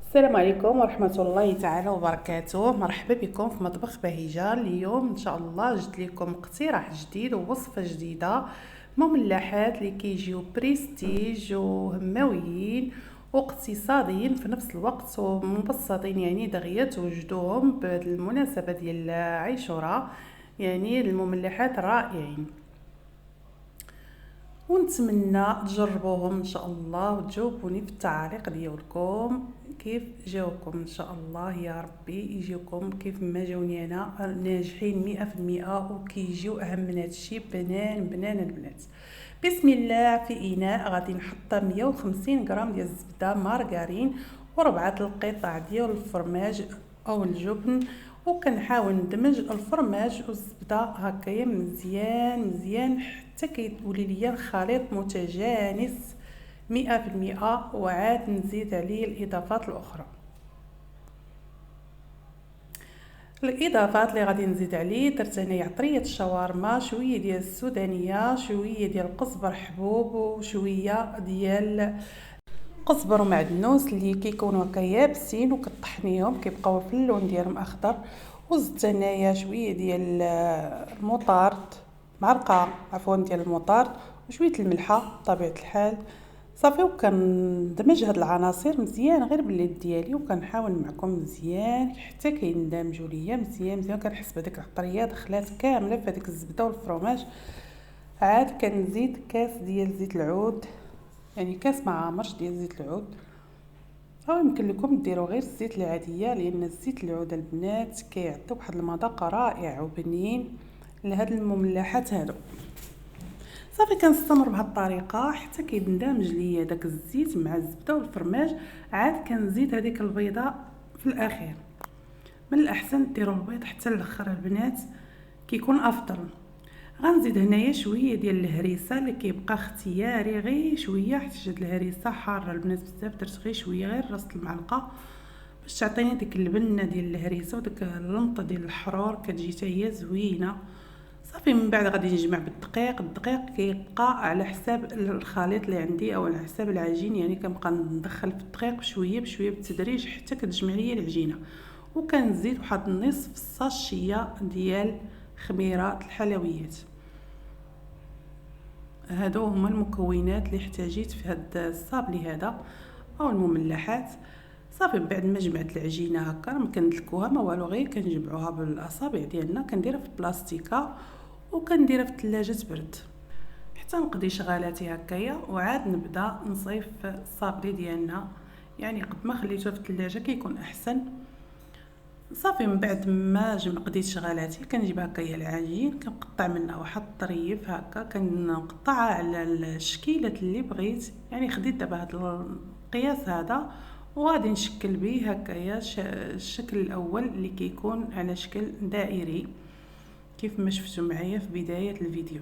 السلام عليكم ورحمة الله تعالى وبركاته. مرحبا بكم في مطبخ بهيجة. اليوم ان شاء الله جبت لكم اقتراح جديد ووصفة جديدة، مملحات اللي كيجيو بريستيج وهماويين واقتصاديين في نفس الوقت ومبسطين، يعني دغيا توجدوهم بالمناسبة ديال عاشوراء. يعني المملحات رائعين ونتمنى تجربوهم ان شاء الله وتجاوبوني في التعاليق ديالكم كيف جاوكم. ان شاء الله يا ربي يجيوكم كيف ما جاوني انا، ناجحين 100% وكيجيو اهم من هادشي بنان بنان البنات. بسم الله. في اناء غادي نحط 150 غرام ديال الزبده مارغرين وربعه القطع ديال الفرماج او الجبن، وكنحاول ندمج الفرماج والزبده هكايا مزيان مزيان حتى كيولي ليا الخليط متجانس 100%. وعاد نزيد عليه الاضافات الاخرى. الاضافات اللي غادي نزيد عليه، درت هنايا عطريه الشاورما، شويه ديال السودانيه، شويه ديال القزبر حبوب، وشويه ديال قزبر ومعدنوس اللي كيكونوا هكا يابسين وكطحنيهم كيبقاو في اللون ديالهم اخضر. وزدت هنايا شويه ديال المطارد، معلقه عفوا ديال المطارد، وشويه الملحه بطبيعه الحال. صافي وكندمج هاد العناصر مزيان غير باليد ديالي وكنحاول معكم مزيان حتى كيندمجوا ليا مزيان مزيان. كنحس بهذيك العطريه دخلات كامله في هذيك الزبده والفرماج. عاد كنزيد كاس ديال زيت العود، يعني كاس ما عامرش ديال زيت العود، او يمكن لكم ديروا غير الزيت العاديه، لان الزيت العود البنات كيعطي واحد المذاق رائع وبنين لهاد المملحات هادو. صافي كنستمر بهاد الطريقه حتى كيندمج ليا داك الزيت مع الزبده والفرماج. عاد كنزيد هذيك البيضه في الاخير. من الاحسن ديروا البيض حتى الاخر البنات، كيكون افضل. غنزيد هنايا شويه ديال الهريسه اللي كيبقى اختياري، غير شويه حيت هاد الهريسه حاره البنات بزاف، درت غير شويه غير راس المعلقه باش تعطيني ديك البنه ديال الهريسه وديك اللمطه ديال الحرور كتجي حتى هي زوينه. صافي من بعد غادي نجمع بالدقيق. الدقيق كيبقى على حساب الخليط اللي عندي او على حساب العجين، يعني كنبقى ندخل في الدقيق بشويه بشويه بالتدريج حتى كتجمع ليا العجينه. وكنزيد واحد نصف الساشيه ديال خميره الحلويات. هادو هما المكونات اللي احتاجيت في هاد الصابلي هذا او المملحات. صافي بعد ما جمعت العجينه هكا ما كندلكوها ما والو، غير كنجمعوها بالاصابع ديالنا، كنديرها في بلاستيكه وكنديرها في الثلاجه تبرد حتى نقضي شغالاتي هكايا. وعاد نبدا نصيف الصابلي ديالنا، يعني قد ما خليته في الثلاجه كيكون احسن. صافي من بعد ما قضيت شغالاتي كنجيب هكايا العجين، كنقطع منه واحد الطريف هكا، كنقطعها على الشكيلات اللي بغيت. يعني خديت دابا هذا القياس هذا وغادي نشكل به هكايا الشكل الاول اللي كيكون على شكل دائري كيف ما شفتوا معايا في بدايه الفيديو.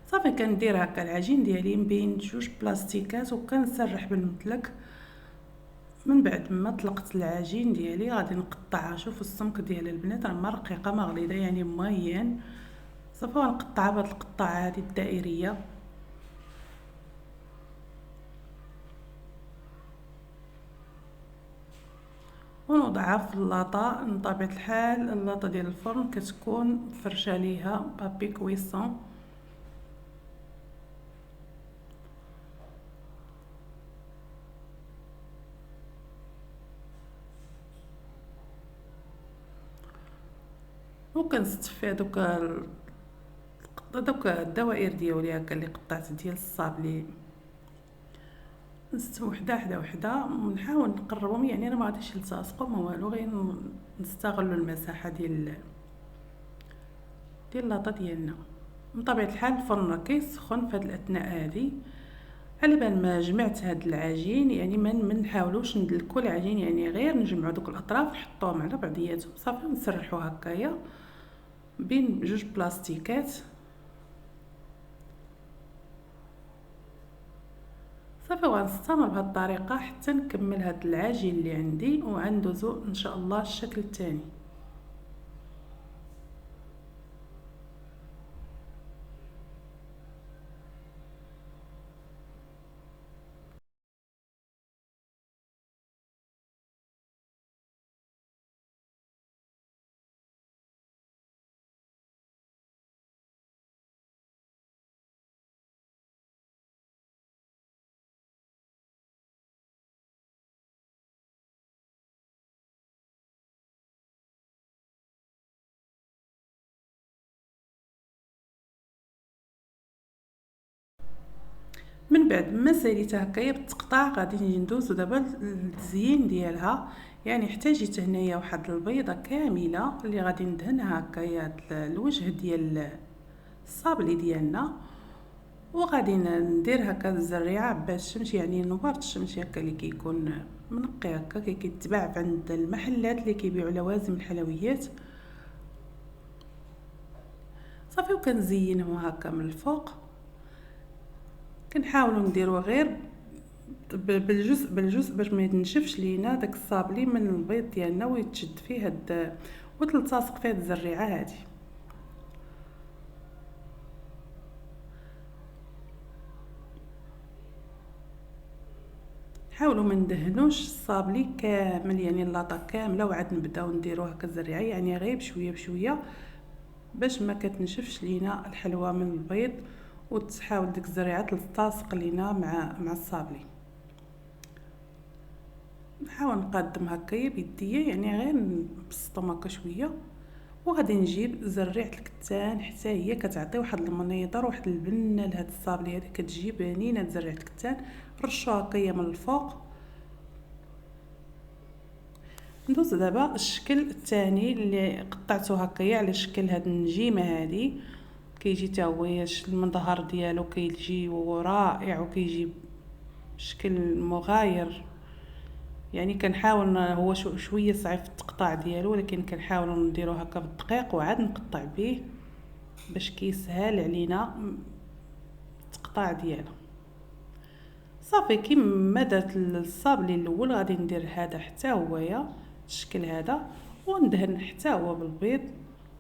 صافي كندير هكا العجين ديالي بين جوج بلاستيكات وكنسرح بالمطلق. من بعد ما طلقت العجين ديالي غادي نقطعها، شوفوا السمك ديال البنات راه ما رقيقه ما غليظه، يعني مهيان. صافي غنقطعها بهاد القطعه هذه الدائريه. ونوضعها في اللاطه. بطبيعه الحال اللاطه ديال الفرن كتكون فرشه ليها بابي كويسون. وكنستفي هذوك الدوائر ديالي هكا اللي قطعت ديال الصابلي، نست وحده حدا وحده ونحاول نقربهم، يعني انا ما غاديش نلتصقوا ما والو، غير نستغلوا المساحه ديال اللاطه ديالنا. من طبيعه الحال الفرن راه كيسخن في هذه الاثناء هذه. على بال ما جمعت هاد العجين، يعني ما نحاولوش ندلكوا العجين، يعني غير نجمعوا دوك الاطراف نحطوهم على بعضياتهم صافي ونسرحوا هكايا بين جوج بلاستيكات. صافي وغنستمر بهذه الطريقه حتى نكمل هاد العجين اللي عندي وغندوزو ان شاء الله الشكل الثاني. من بعد ما ساليتها هكايا بالتقطاع غادي نجي ندوزو دابا للتزيين ديالها. يعني احتاجيت هنايا واحد البيضه كامله اللي غادي ندهنها هكايا هاد الوجه ديال الصابلي ديالنا، وغادي ندير هكا الزريعه باش الشمس، يعني نبارد الشمس هكا اللي كيكون منقي هكا كيتباع عند المحلات اللي كيبيعوا لوازم الحلويات. صافي وكنزينهم هكا من الفوق، كنحاولوا نديروا غير بالجزء باش ما ينشفش لينا داك الصابلي من البيض ديالنا ويتشد فيه هاد وتلتصق فيه هاد الزريعه هادي. حاولوا ما ندهنوش الصابلي كامل، يعني اللاطه كامله وعاد نبداو نديرو هكا الزريعه، يعني غير بشويه بشويه باش ما كتنشفش لينا الحلوى من البيض وتحاول ديك الزريعه تلتصق لينا مع الصابلي. نحاول نقدم هكايا بيديا، يعني غير نبسطهم هكا شويه، وغادي نجيب زريعه الكتان حتى هي كتعطي واحد المنيظر واحد البنه لهاد الصابلي هذه، كتجي بنينه زريعه الكتان. رشوها هكايا من الفوق. ندوز دابا الشكل الثاني اللي قطعته هكايا على شكل هاد النجيمه هذه، كيجي تا هو المظهر ديالو كيجي رائع وكيجي شكل مغاير. يعني كنحاول، هو شويه صعيب في التقطاع ديالو، ولكن كنحاول نديرو هكا بالدقيق وعاد نقطع به باش كيسهل علينا التقطاع ديالو. صافي كيما درت الصابلي الاول غادي ندير هذا حتى هويا الشكل هذا، وندهن حتى هو بالبيض،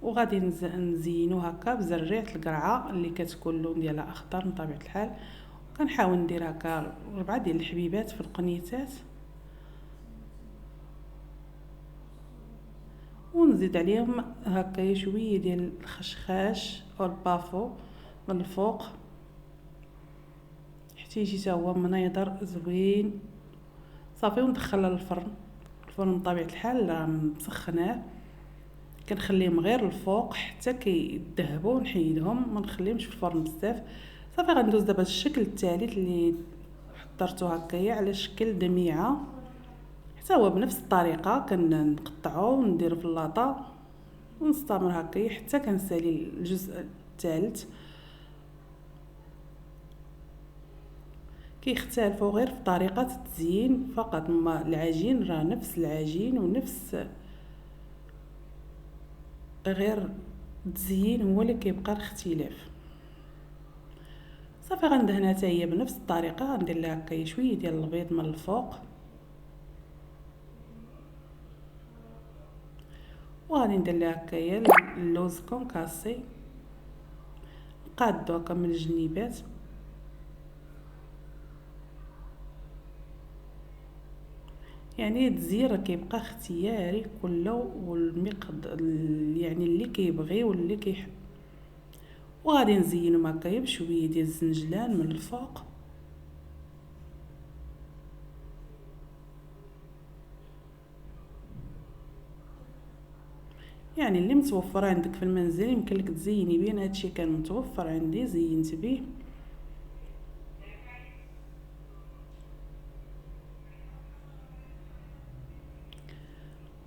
وغادي نزينو هكا بزريعه القرعه اللي كتكون اللون ديالها اخضر من طبيعه الحال. كنحاول ندير هكا 4 ديال الحبيبات في القنيتات، ونزيد عليهم هكا شويه ديال الخشخاش او البافو من الفوق حتى يجي حتى هو منيظر زوين. صافي وندخلها للفرن. الفرن بطبيعه الحال مسخناه، كنخليهم غير الفوق حتى كيذهبوا، نحيدهم ما نخليهمش في الفرن بزاف. صافي غندوز دابا الشكل الثالث اللي حضرته هكايا على شكل دميعه، حتى هو بنفس الطريقه كنقطعو ونديرو في اللاطه ونستمر هكايا حتى كنسالي الجزء الثالث. كيختلفوا غير في طريقه التزيين فقط، ما العجين راه نفس العجين ونفس غير التزيين هو اللي كيبقى الاختلاف. صافي غندهنها حتى هي بنفس الطريقه، غندير لها هكا شويه ديال البيض من الفوق، وغادي ندير لها هكايا اللوز كونكاسي نقادو هكا من الجنيبات. يعني التزيين راه كيبقى اختياري كله والمقدار يعني اللي كيبغي واللي كيحب. وغادي نزينهم هكايا بشويه ديال الزنجلان من الفوق. يعني اللي متوفر عندك في المنزل يمكن لك تزيني بيه، هادشي كان متوفر عندي زينت به.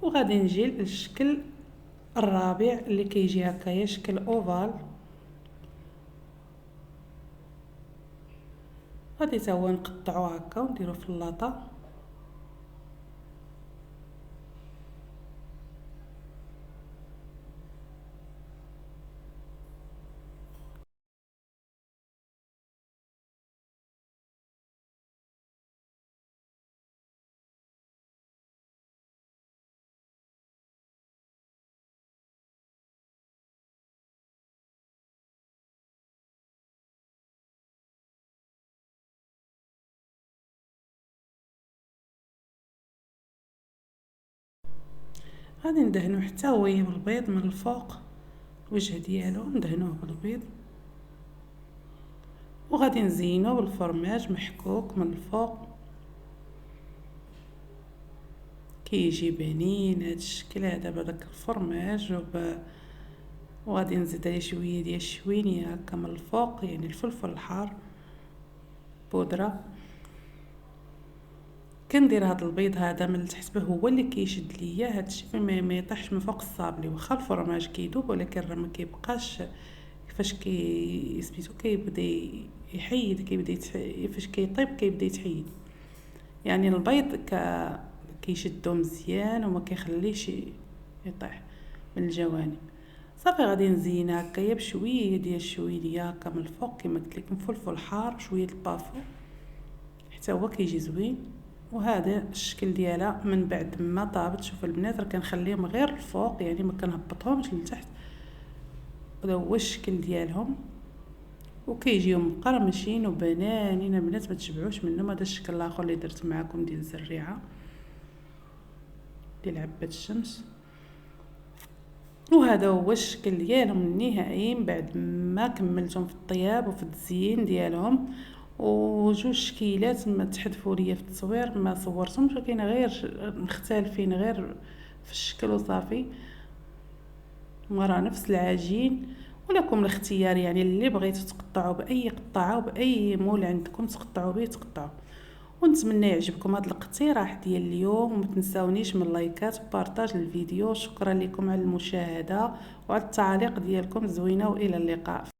وغادي نجي للشكل الرابع اللي كيجي هكايا شكل اوفال، غادي تا هو نقطعو هكا ونديرو في اللاطه. غادي ندهنو حتى هو بالبيض من الفوق، الوجه ديالو ندهنوه بالبيض، وغادي نزينو بالفرماج محكوك من الفوق. كيجي بنين هاد الشكل هذا بداك الفرماج وغادي نزيد عليه شويه ديال الشوينيه هكا من الفوق، يعني الفلفل الحار. بودره. كندير هذا البيض هذا من التحت هو اللي كيشد ليا هادشي ما يطيحش من فوق الصابلي، واخا الفرماج كيذوب ولكن راه ما كيبقاش كيفاش سميتو كيبدا يحيد، فاش كيطيب كيبدا يتحيد. يعني البيض كيشدو مزيان وما كيخليش يطيح من الجوانب. صافي غادي نزينها هكايا بشويه ديال الشويليه هكا من الفوق كما قلت لكم، فلفل حار وشويه البافو حتى هو كيجي زوين. وهذا الشكل ديالها من بعد ما طابت. شوف البنات راه كنخليهم غير الفوق، يعني ما كنهبطهمش لتحت. هذا هو الشكل ديالهم وكيجيو مقرمشين وبنانين البنات، ما تشبعوش منهم. هذا الشكل الاخر اللي درت معكم ديال الزريعه ديال عباد الشمس، وهذا هو الشكل ديالهم النهائي بعد ما كملتهم في الطياب وفي التزيين ديالهم. وجوج شكيلات ما تحذفوا ليا في التصوير ما صورتهمش، ولكن غير مختلفين غير في الشكل وصافي. وراه نفس العجين ولكم الاختيار، يعني اللي بغيتوا تقطعوا باي قطعه وباي مول عندكم تقطعوا به تقطعوا. ونتمنى يعجبكم هذا الاقتراح ديال اليوم، وما تنساونيش من لايكات وبارطاج الفيديو. شكرا لكم على المشاهده وعلى التعاليق ديالكم زوينه، والى اللقاء.